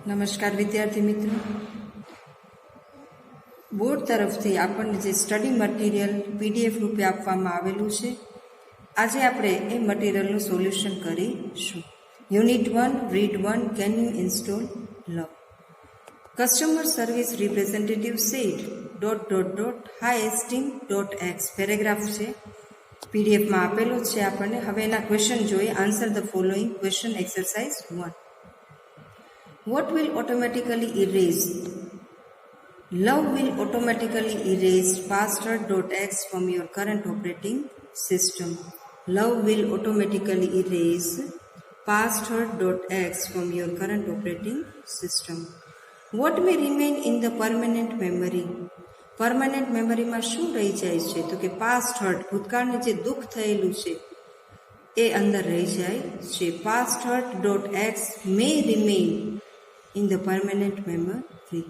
નમસ્કાર વિદ્યાર્થી મિત્રો, બોર્ડ તરફથી આપણને જે સ્ટડી મટીરિયલ પીડીએફ રૂપે આપવામાં આવેલું છે, આજે આપણે એ મટીરિયલનું સોલ્યુશન કરીશું. Unit 1 read 1 can you install love. Customer service representative said ... high esteem .x paragraph છે, પીડીએફમાં આપેલો છે આપણને. હવે એના ક્વેશ્ચન જોઈએ. Answer the following question exercise 1. What will automatically erase? Love will automatically erase password.x from your current operating system. Love will automatically erase password.x from your current operating system. What may remain in the permanent memory? Permanent મેમરીમાં શું રહી જાય છે? તો કે past hurt, ભૂતકાળને જે દુઃખ થયેલું છે એ અંદર રહી જાય છે. password.x may remain in the permanent memory.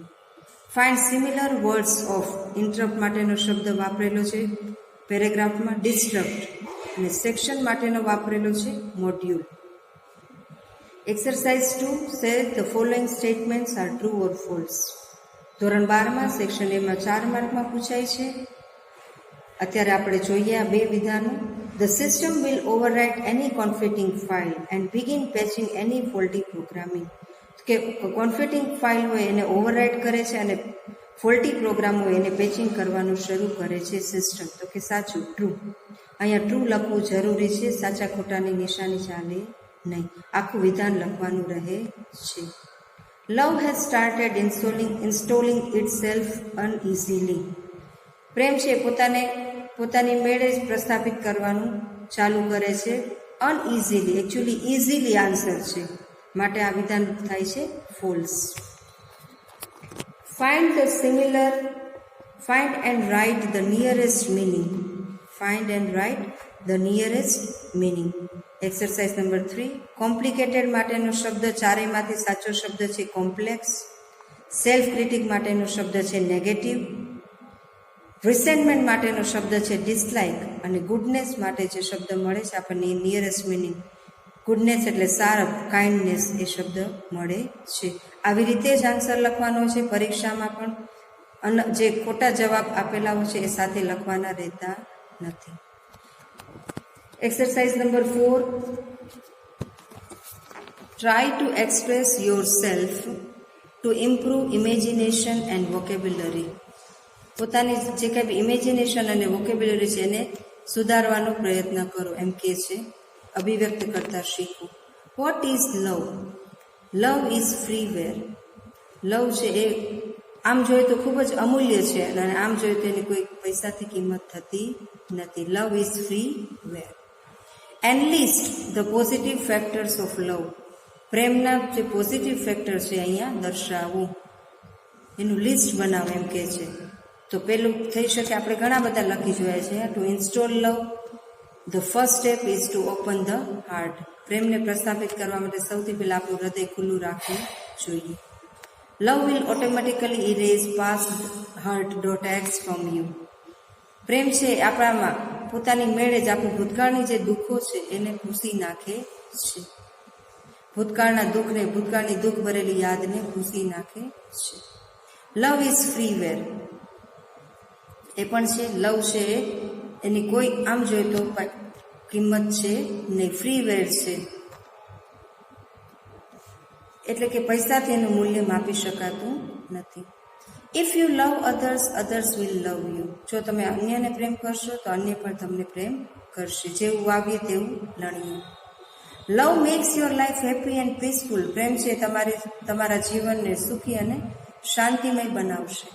Find similar words of interrupt માટેનો શબ્દ વાપરેલો છે પેરેગ્રાફમાં disrupt, અને સેક્શન માટેનો વાપરેલો છે module. Exercise 2 says the following statements are true or false. ધોરણ 12માં સેક્શન એમાં 4 માર્કમાં પૂછાય છે. અત્યારે આપણે જોઈએ આ બે વિધાનો. The system will overwrite any conflicting file and begin patching any faulty programming. કે કોન્ફિટિંગ ફાઇલ હોય એને ઓવરરાઇટ કરે છે અને ફોલ્ટી પ્રોગ્રામ હોય એને પેચિંગ કરવાનું શરૂ કરે છે સિસ્ટમ. તો કે સાચું, ટ્રુ. અહીંયા ટ્રુ લખવું જરૂરી છે, સાચા ખોટાની નિશાની ચાલે નહીં. આખું વિધાન લખવાનું રહે છે. લવ હેઝ સ્ટાર્ટેડ ઇન્સ્ટોલિંગ ઇટસેલ્ફ અનઇઝીલી. પ્રેમ છે પોતાની મેળે જ પ્રસ્થાપિત કરવાનું ચાલુ કરે છે. અનઇઝીલી, એકચ્યુઅલી ઇઝીલી આન્સર છે, માટે આ વિધાન થાય છે false. Find and write the nearest meaning. Find and write the nearest meaning. Exercise number 3. Complicated માટેનો શબ્દ ચારેયમાંથી સાચો શબ્દ છે કોમ્પ્લેક્સ. સેલ્ફ ક્રિટિક માટેનો શબ્દ છે નેગેટિવ. રિસેન્ટમેન્ટ માટેનો શબ્દ છે ડિસલાઇક. અને ગુડનેસ માટે જે શબ્દ મળે છે આપણને નિયરેસ્ટ મિનિંગ, ગુડનેસ એટલે સારપ, કાઇન્ડનેસ એ શબ્દ મળે છે. આવી રીતે જ આન્સર લખવાનો છે પરીક્ષામાં પણ. અને જે ખોટા જવાબ આપેલા હોય છે એ સાથે લખવાના રહેતા નથી. Exercise number 4. Try to express your self to improve imagination and vocabulary. પોતાની જે કંઈ બી ઇમેજિનેશન અને વોકેબ્યુલરી છે એને સુધારવાનો પ્રયત્ન કરો એમ કે છે. અભિવ્યક્ત કરતા શીખો. What is love? Love is freeware. Love છે એ આમ જોઈએ તો ખૂબ જ અમૂલ્ય છે અને આમ જોઈએ તો એની કોઈ પૈસાથી કિંમત થતી નથી. Love is freeware. Enlist the positive factors of love. પ્રેમના જે પોઝિટિવ ફેક્ટર છે અહીંયા દર્શાવો, એનું લિસ્ટ બનાવો એમ કે છે. તો પેલું થઈ શકે, આપણે ઘણા બધા લખી જોયા છે. Two install love, The first step is to open the heart. પ્રેમને પ્રસ્થાપિત કરવા માટે સૌથી પહેલા આપણું હૃદય ખુલ્લું રાખવું જોઈએ. Love will automatically erase password.x from you. પ્રેમ છે આપણામાં પોતાની મેળે જ આપણું ભૂતકાળની જે દુઃખો છે એને ભૂસી નાખે છે. ભૂતકાળના દુઃખને, ભૂતકાળની દુઃખ ભરેલી યાદને ભૂસી નાખે છે. લવ ઇઝ ફ્રીવેર એ પણ છે. લવ છે એની કોઈ આમ જોઈએ તો કિંમત છે નહીં, ફ્રીવેર છે એટલે કે પૈસાથી એનું મૂલ્ય માપી શકાતું નથી. If you love others, others will love you. જો તમે અન્યને પ્રેમ કરશો તો અન્ય પણ તમને પ્રેમ કરશે. જેવું વાવીએ તેવું લણીએ. Love makes your life happy and peaceful. પ્રેમ છે તમારા જીવનને સુખી અને શાંતિમય બનાવશે.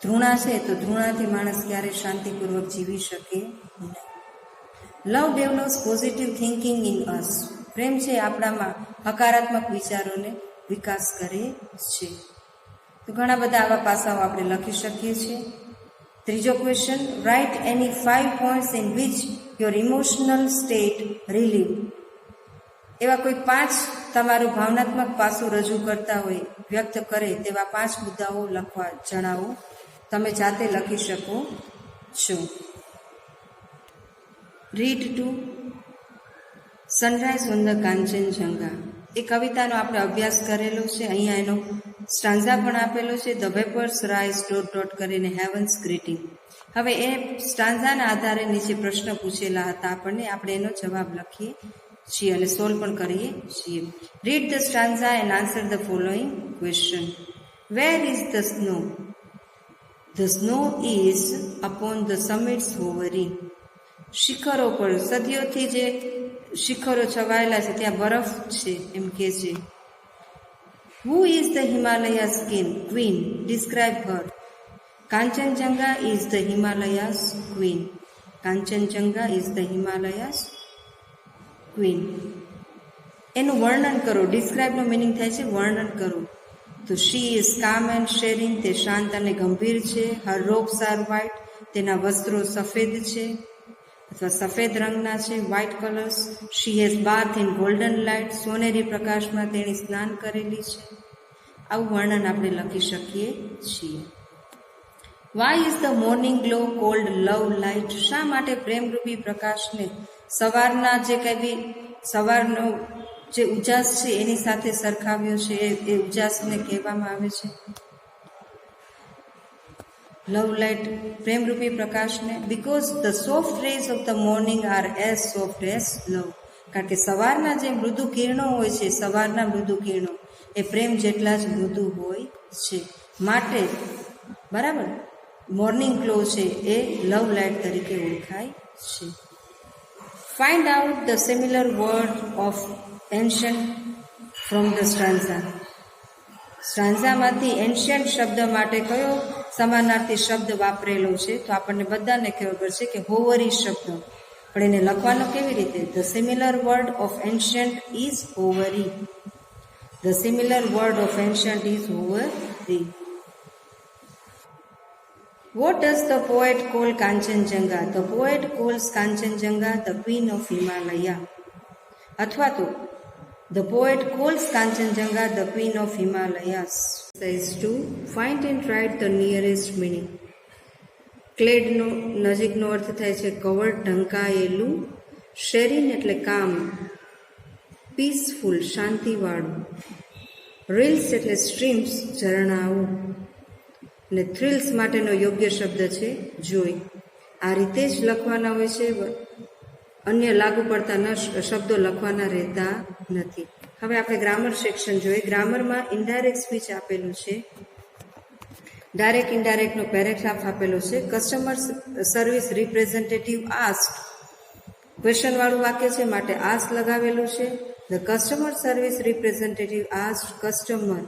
ધૃણા છે તો ધૃણાથી માણસ ક્યારેય શાંતિપૂર્વક જીવી શકે નહીં. લવ ડેવલપ્સ પોઝિટિવ થિંકિંગ ઇન અસ. પ્રેમ છે આપણામાં હકારાત્મક વિચારોને વિકાસ કરે છે. તો ઘણા બધા આવા પાસાઓ આપણે લખી શકીએ છીએ. ત્રીજો question. Write any 5 points in which your emotional state relieve. એવા કોઈ 5 તમારું ભાવનાત્મક પાસું રજૂ કરતા હોય, વ્યક્ત કરે તેવા 5 મુદ્દાઓ લખવા જણાવો. તમે જાતે લખી શકો છો. Read 2. Sunrise on the Kanchenjunga. એ કવિતાનો આપણે અભ્યાસ કરેલો છે. અહીંયા એનો સ્ટાન્ઝા પણ આપેલો છે, ધ વેપર્સ રાઇઝ ... કરીને હેવન્સ ગ્રીટિંગ. હવે એ સ્ટાન્ઝાના આધારે નીચે પ્રશ્ન પૂછેલા હતા આપણને, આપણે એનો જવાબ લખીએ છીએ અને સોલ્વ પણ કરીએ છીએ. Read the stanza and answer the following question. Where is the snow? The snow is upon the summits hovering. શિખરો પર, સદીઓથી જે શિખરો છવાયેલા છે ત્યાં બરફ છે એમ કે છે. Who is the Himalayas queen? Describe her. Kanchenjunga is the Himalayas queen. Kanchenjunga is the Himalayas queen. એનું વર્ણન કરો. ડિસ્ક્રાઇબનો મિનિંગ થાય છે વર્ણન કરો. તો she is calm and sharing, તે શાંત અને ગંભીર છે. હર રોબ્સ આર વ્હાઇટ, તેના વસ્ત્રો સફેદ છે અથવા સફેદ રંગના છે, white colours. She has bath in golden light, સોનેરી પ્રકાશમાં તેણી સ્નાન કરેલી છે. આવું વર્ણન આપણે લખી શકીએ છીએ. Why is the morning glow called love light? શા માટે પ્રેમરૂપી પ્રકાશને સવારના જે કંઈ બી સવારનો જે ઉજાસ છે એની સાથે સરખાવ્યો છે, એ ઉજાસને કહેવામાં આવે છે લવ લાઇટ, પ્રેમરૂપી પ્રકાશને. Because the soft rays of the morning are as soft as love. કારણ કે સવારના જે મૃદુ કિરણો હોય છે, સવારના મૃદુ કિરણો એ પ્રેમ જેટલા જ મૃદુ હોય છે. માટે બરાબર મોર્નિંગ ગ્લો છે એ લવ લાઇટ તરીકે ઓળખાય છે. Find out the similar word of ancient from the stanza. સ્ટાન્ઝામાંથી એન્શન્ટ શબ્દ માટે કયો સમાનાર્થી શબ્દ વાપરેલો છે? તો આપણને બધાને ખબર પડશે કે હોવરી શબ્દ. પણ એને લખવાનો કેવી રીતે? The similar word of ancient is hoary. The similar word of ancient is hoary. What does the poet call Kanchenjunga? The poet calls Kanchenjunga the queen of Himalaya. અથવા તો the poet calls Kanchenjunga the queen of Himalayas. Exercise 2. Find and write the nearest meaning. ક્લેડનો નજીકનો અર્થ થાય છે covered, ઢંકાયેલું. શેરીન એટલે કામ. Peaceful શાંતિવાળું. Reels એટલે streams ઝરણાઓ. અને thrills માટેનો યોગ્ય શબ્દ છે જોય. આ રીતે જ લખવાના હોય છે, અન્ય લાગુ પડતા શબ્દો લખવાના રહેતા નથી. હવે આપણે ગ્રામર સેક્શન જોઈએ. ગ્રામરમાં ઇનડાયરેક્ટ સ્પીચ આપેલું છે, ડાયરેક્ટ ઇનડાયરેક્ટનો પેરેગ્રાફ આપેલો છે. Customer service representative asked, question વાળું વાક્ય છે માટે આસ્ક લગાવેલું છે. The customer service representative asked customer.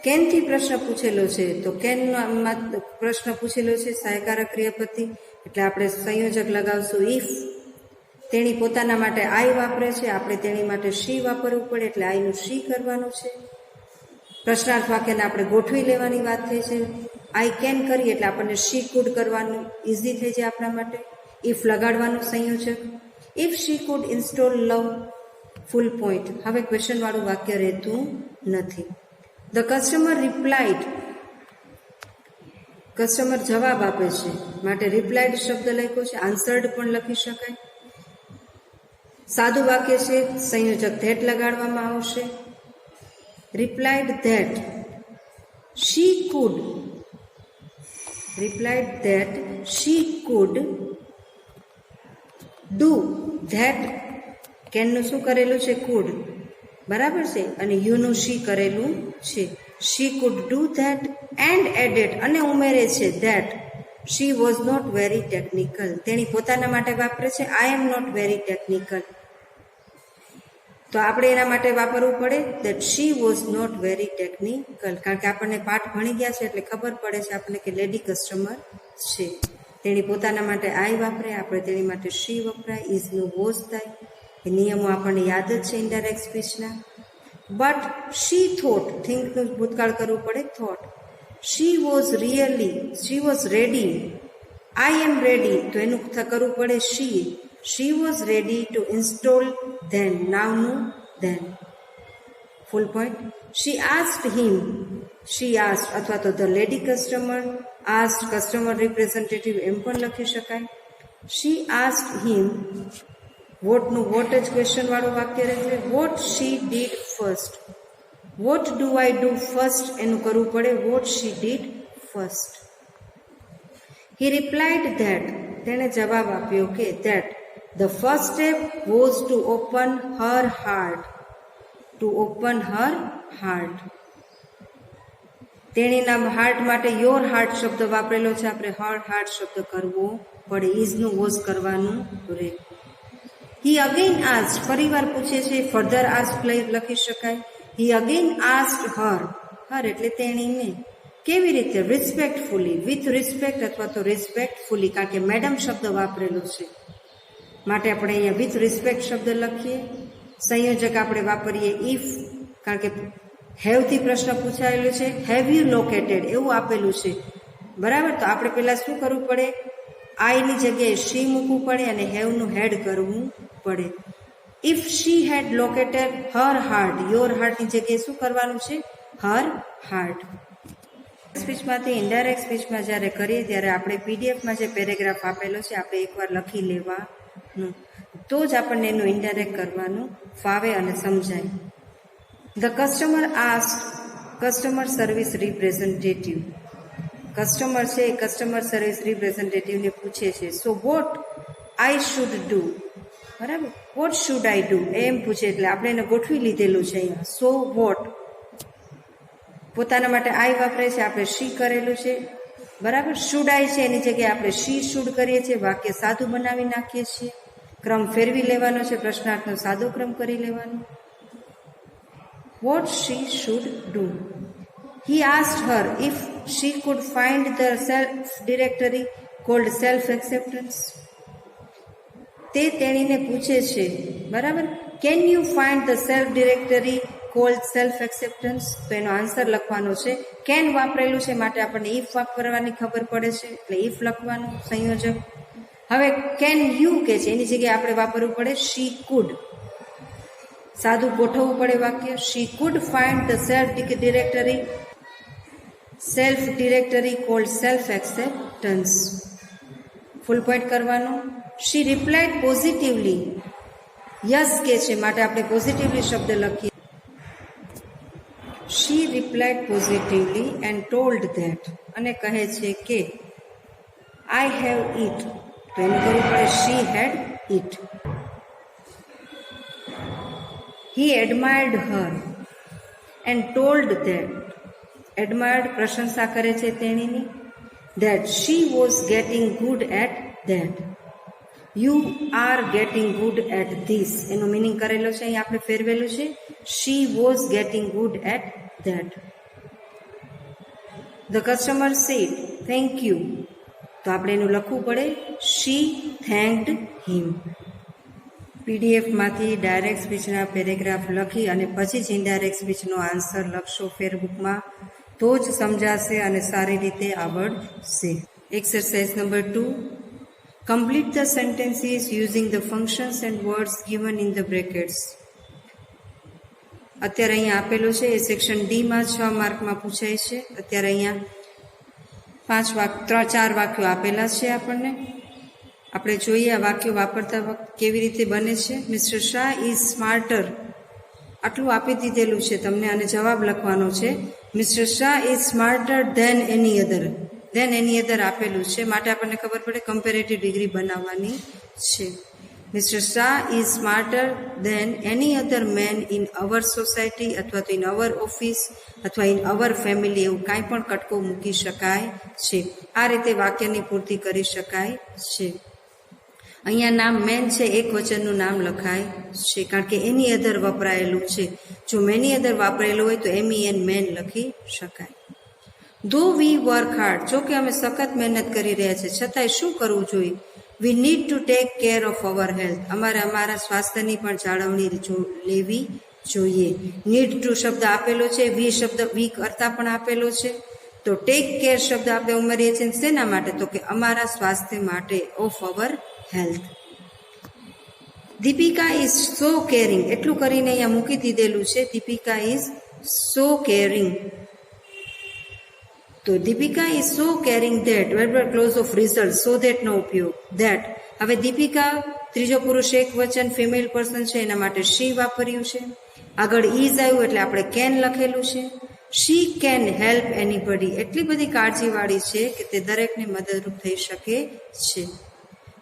કેનથી પ્રશ્ન પૂછેલો છે, તો કેનમાં પ્રશ્ન પૂછેલો છે સહાયકારક ક્રિયાપદ, એટલે આપણે સંયોજક લગાવશું ઇફ. તેણી પોતાના માટે આઈ વાપરે છે, આપણે તેણી માટે શી વાપરવું પડે, એટલે આઈનું શી કરવાનું છે. પ્રશ્નાર્થ વાક્યને આપણે ગોઠવી લેવાની વાત થઈ છે. આઈ કેન કરીએ એટલે આપણને શી કુડ કરવાનું ઇઝી થઈ જાય આપણા માટે. ઇફ લગાડવાનું સંયોજક. If she could install love, full point. હવે ક્વેશ્ચન વાળું વાક્ય રહેતું નથી. ધ કસ્ટમર રિપ્લાઇડ, કસ્ટમર જવાબ આપે છે માટે રિપ્લાઇડ શબ્દ લખ્યો છે. આન્સર્ડ પણ લખી શકાય. સાદું વાક્ય છે, સંયોજક ધેટ લગાડવામાં આવશે. Replied that she could, replied that she could do that. કેનનું શું કરેલું છે? કુડ, બરાબર છે, અને યુનું શી કરેલું છે. She could do that and added, અને ઉમેરે છે that she was not very technical. તેણી પોતાના માટે વાપરે છે I am not very technical. તો આપણે એના માટે વાપરવું પડે that she was not very technical. કારણ કે આપણને પાઠ ભણી ગયા છે એટલે ખબર પડે છે આપણને કે લેડી કસ્ટમર છે. તેણી પોતાના માટે આઈ વાપરે, આપણે તેની માટે શી વપરાય. ઇઝનું વોઝ થાય. એ નિયમો આપણને યાદ જ છે ઇનડાયરેક્ટ સ્પીચના. બટ શી થોટ, થિંકનું ભૂતકાળ કરવું પડે thought. She was really, she was ready. I am ready, તો એનું કરવું પડે she. She was ready to install then, નાવનું then, full point. She asked him, she asked, અથવા તો the lady customer asked, customer representative એમ પણ લખી શકાય. શી આસ્ક્ડ હિમ વોટનું વોટ જ ક્વેશ્ચન વાળું વાક્ય રહેશે. What she did first. What do I do first એનું કરવું પડે. What she did first. He replied that. તેણે જવાબ આપ્યો કે that the first step was to open her heart. To open her heart. તેણીના હાર્ટ માટે યોર હાર્ટ શબ્દ વાપરેલો છે. આપણે હર હાર્ટ શબ્દ કરવો પડે. ઇઝનું વોઝ કરવાનું રહે. હી અગેન આસ્ક્ડ. ફરીવાર પૂછે છે. ફર્ધર આસ્ક્ડ લખી શકાય. હી અગેન આસ્ક્ડ હર. હર એટલે તેણીને. કેવી રીતે? રિસ્પેક્ટફુલી. વિથ રિસ્પેક્ટ અથવા તો રિસ્પેક્ટફુલી, કારણ કે મેડમ શબ્દ વાપરેલો છે માટે આપણે અહીંયા વિથ રિસ્પેક્ટ શબ્દ લખીએ. સંયોજક આપણે વાપરીએ ઇફ, કારણ કે હેવથી પ્રશ્ન પૂછાયેલો છે. હેવ યુ લોકેટેડ એવું આપેલું છે, બરાબર. તો આપણે પહેલા શું કરવું પડે? આઈની જગ્યાએ શી મૂકવું પડે અને હેવનું હેડ કરવું પડે. If she had located her heart. Your હાર્ટની જગ્યાએ શું કરવાનું છે? હર હાર્ટ. સ્પીચમાંથી ઇનડાયરેક્ટ સ્પીચમાં જ્યારે કરીએ ત્યારે આપણે પીડીએફમાં જે પેરેગ્રાફ આપેલો છે આપણે એકવાર લખી લેવાનું, તો જ આપણને એનું ઇનડાયરેક્ટ કરવાનું ફાવે અને સમજાય. The customer asked customer service representative. Customer છે એ કસ્ટમર સર્વિસ રિપ્રેઝેન્ટેટિવને પૂછે છે. So what I should do. બરાબર. વોટ શુડ આઈ ડુ એમ પૂછે એટલે આપણે એને ગોઠવી લીધેલું છે અહીંયા. સો વોટ પોતાના માટે આઈ વાપરે છે, આપણે શી કરેલું છે, બરાબર. શુડ આઈ છે એની જગ્યાએ આપણે શી શુડ કરીએ છીએ. વાક્ય સાદું બનાવી નાખીએ છીએ. ક્રમ ફેરવી લેવાનો છે. પ્રશ્નાર્થનો સાદો ક્રમ કરી લેવાનો. What she should do. He asked her if she could find the self directory called self acceptance. તે તેણીને પૂછે છે, બરાબર. Can you find the self directory called self acceptance. તો એનો આન્સર લખવાનો છે. કેન વાપરેલું છે માટે આપણને ઇફ વાપરવાની ખબર પડે છે એટલે ઇફ લખવાનું સંયોજક. હવે કેન યુ કે છે એની જગ્યાએ આપણે વાપરવું પડે શી કુડ. સાદું ગોઠવવું પડે વાક્ય. She could find the self directory called self acceptance. Full point કરવાનું. She replied positively. યસ કે છે માટે આપણે પોઝિટિવલી શબ્દ લખીએ. She replied positively and told that. અને કહે છે કે આઈ હેવ ઇટ. તો એનું કરવું પડે she had it. He admired her and told that. Admired પ્રશંસા કરે છે તેણીની. That she was getting good at that. You are getting good at this એનો મિનિંગ કરેલો છે અહીં આપણે ફેરવેલું છે. She was getting good at that. The customer said thank you. તો આપણે એનું લખવું પડે શી થેન્ક્ડ હિમ. પીડીએફમાંથી ડાયરેક્ટ સ્પીચના પેરેગ્રાફ લખી અને પછી જ ઇનડાયરેક્ટ સ્પીચનો આન્સર લખશો ફેરબુકમાં, તો જ સમજાશે અને સારી રીતે આવડશે. Exercise number 2. Complete the sentences using the functions and words given in the brackets. અત્યારે અહીંયા આપેલું છે એ સેક્શન ડીમાં 6 માર્કમાં પૂછાય છે. અત્યારે અહીંયા 4 વાક્યો આપેલા છે આપણને. આપણે જોઈએ આ વાક્યો વાપરતા વખત કેવી રીતે બને છે. Mister Shah is smarter. આટલું આપી દીધેલું છે તમને અને જવાબ લખવાનો છે. Mister Shah is smarter than any other. Than any other આપેલું છે માટે આપણને ખબર પડે કમ્પેરેટિવ ડિગ્રી બનાવવાની છે. Mister Shah is smarter than any other man in our society અથવા તો ઇન અવર ઓફિસ અથવા ઇન અવર ફેમિલી, એવું કાંઈ પણ કટકો મૂકી શકાય છે. આ રીતે વાક્યની પૂર્તિ કરી શકાય છે. અહીંયા નામ મેન છે એક વચનનું નામ લખાય છે કારણ કે એની અધર વપરાયેલું છે. જો મેની અધર વાપરેલું હોય તો MEN મેન લખી શકાય. ધો વી વર્ક હાર્ડ. જો કે અમે સખત મહેનત કરી રહ્યા છીએ છતાંય શું કરવું જોઈએ? We need to take care of our health. અમારે અમારા સ્વાસ્થ્યની પણ જાળવણી લેવી જોઈએ. નીડ ટુ શબ્દ આપેલો છે. વી શબ્દ વી કરતા પણ આપેલો છે. તો ટેક કેર શબ્દ આપણે ઉમેરીએ છીએ શેના માટે? તો કે અમારા સ્વાસ્થ્ય માટે, of our health. Deepika is so caring. એટલું કરીને અહીંયા મૂકી દીધેલું છે. Deepika is so caring. તો Deepika is so caring that. Verbal clause of result. So that નો ઉપયોગ. ધેટ. હવે દીપિકા ત્રીજો પુરુષ એક વચન ફિમેલ પર્સન છે એના માટે શી વાપર્યું છે. આગળ ઇઝ આવ્યું એટલે આપણે કેન લખેલું છે. શી કેન હેલ્પ એનીબડી એટલી બધી કાળજીવાળી છે કે તે દરેકને મદદરૂપ થઈ શકે છે.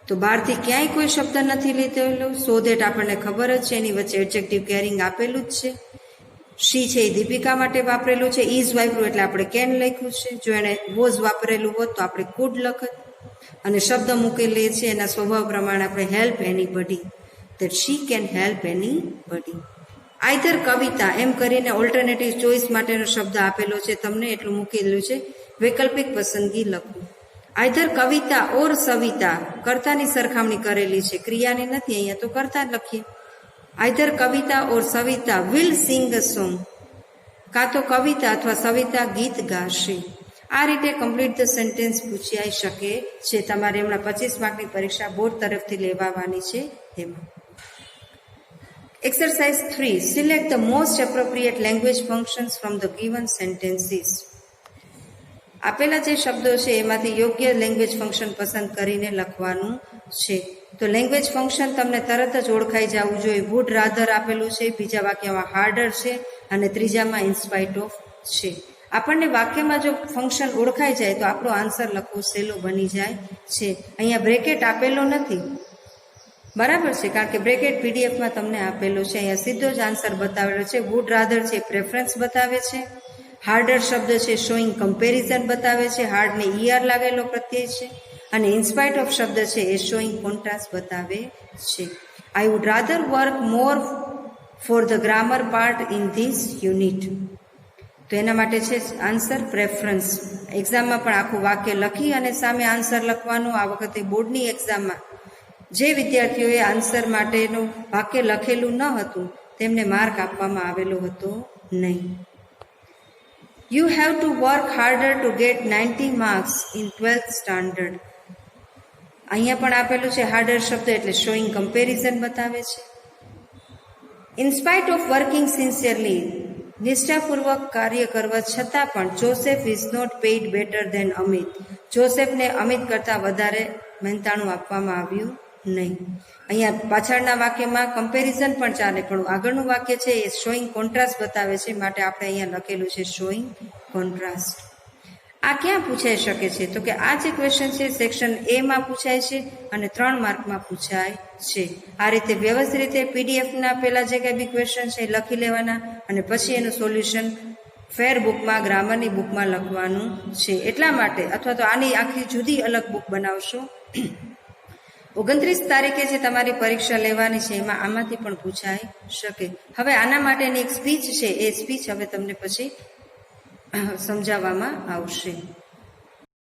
તો બહારથી ક્યાંય કોઈ શબ્દ નથી લીધેલો. સો ધેટ આપણને ખબર જ છે, એની વચ્ચે એડજેક્ટિવ કેરિંગ આપેલું જ છે. શી છે એ દીપિકા માટે વાપરેલું છે. ઇઝ વાપર્યું એટલે આપણે કેન લખ્યું છે. જો એણે વોઝ વાપરેલું હોત તો આપણે કુડ લખત. અને શબ્દ મૂકેલી છે એના સ્વભાવ પ્રમાણે આપણે help anybody, that she can help anybody. Either Kavita એમ કરીને ઓલ્ટરનેટિવ ચોઇસ માટેનો શબ્દ આપેલો છે, તમને એટલું મૂકેલું છે. વૈકલ્પિક પસંદગી લખવું. આઈધર કવિતા ઓર સવિતા, કર્તાની સરખામણી કરેલી છે, ક્રિયાની નથી, અહીંયા તો કર્તા લખીએ. Either Kavita or Savita will sing a song, કાં તો કવિતા અથવા સવિતા ગીત ગાશે. આ રીતે કમ્પ્લીટ ધ સેન્ટેન્સ પૂછાઈ શકે છે. તમારે હમણાં 25 માર્કની પરીક્ષા બોર્ડ તરફથી લેવાની છે. એમાં exercise 3, select the most appropriate language functions from the given sentences. આપેલા જે શબ્દો છે એમાંથી યોગ્ય લેંગ્વેજ ફંક્શન પસંદ કરીને લખવાનું છે. તો લેંગ્વેજ ફંક્શન તમને તરત જ ઓળખાઈ જવું જોઈએ. વુડ રાધર આપેલું છે, બીજા વાક્યમાં હાર્ડર છે અને ત્રીજામાં ઇન્સ્પાઇટ ઓફ છે. આપણને વાક્યમાં જો ફંક્શન ઓળખાઈ જાય તો આપણો આન્સર લખવો સહેલો બની જાય છે. અહીંયા બ્રેકેટ આપેલો નથી, બરાબર છે, કારણ કે બ્રેકેટ પીડીએફમાં તમને આપેલો છે. અહીંયા સીધો જ આન્સર બતાવેલો છે. વુડ રાધર છે પ્રેફરન્સ બતાવે છે. હાર્ડર શબ્દ છે શોઈંગ કમ્પેરિઝન બતાવે છે, હાર્ડને ઈઆર લાગેલો પ્રત્યય છે. અને ઇન્સ્પાઇટ ઓફ શબ્દ છે એ શોઈંગ કોન્ટ્રાસ્ટ બતાવે છે. I would rather work more for the grammar part in this unit. તો એના માટે છે આન્સર પ્રેફરન્સ. એક્ઝામમાં પણ આખું વાક્ય લખી અને સામે આન્સર લખવાનું. આ વખતે બોર્ડની એક્ઝામમાં જે વિદ્યાર્થીઓએ આન્સર માટેનું વાક્ય લખેલું ન હતું તેમને માર્ક આપવામાં આવેલો હતો નહીં. You have to work harder two gate 90 marks in 12th standard. અહીંયા પણ આપેલું છે હાર્ડર શબ્દ એટલે શોઈંગ કમ્પેરિઝન બતાવે છે. ઇન્સ્પાઇટ ઓફ વર્કિંગ સિન્સિયરલી, નિષ્ઠાપૂર્વક કાર્ય કરવા છતાં પણ Joseph is not paid better than Amit. જોસેફને અમિત કરતાં વધારે મહેનતાણું આપવામાં આવ્યું નહીં. અહીંયા પાછળના વાક્યમાં કમ્પેરિઝન પણ ચાલે, પણ આગળનું વાક્ય છે એ શોઈંગ કોન્ટ્રાસ્ટ બતાવે છે, માટે આપણે અહીંયા લખેલું છે શોઈંગ કોન્ટ્રાસ્ટ. આ ક્યાં પૂછાઈ શકે છે? તો કે આ જે ક્વેશ્ચન છે સેક્શન એમાં પૂછાય છે અને 3 માર્કમાં પૂછાય છે. આ રીતે વ્યવસ્થિત રીતે પીડીએફના પહેલા જે કંઈ બી ક્વેશ્ચન છે એ લખી લેવાના અને પછી એનું સોલ્યુશન ફેર બુકમાં, ગ્રામરની બુકમાં લખવાનું છે. એટલા માટે અથવા તો આની આખી જુદી અલગ બુક બનાવશો. 29 તારીખે જે તમારી પરીક્ષા લેવાની છે એમાં આમાંથી પણ પૂછાઈ શકે. હવે આના માટેની એક સ્પીચ છે, એ સ્પીચ હવે તમને પછી સમજાવવામાં આવશે.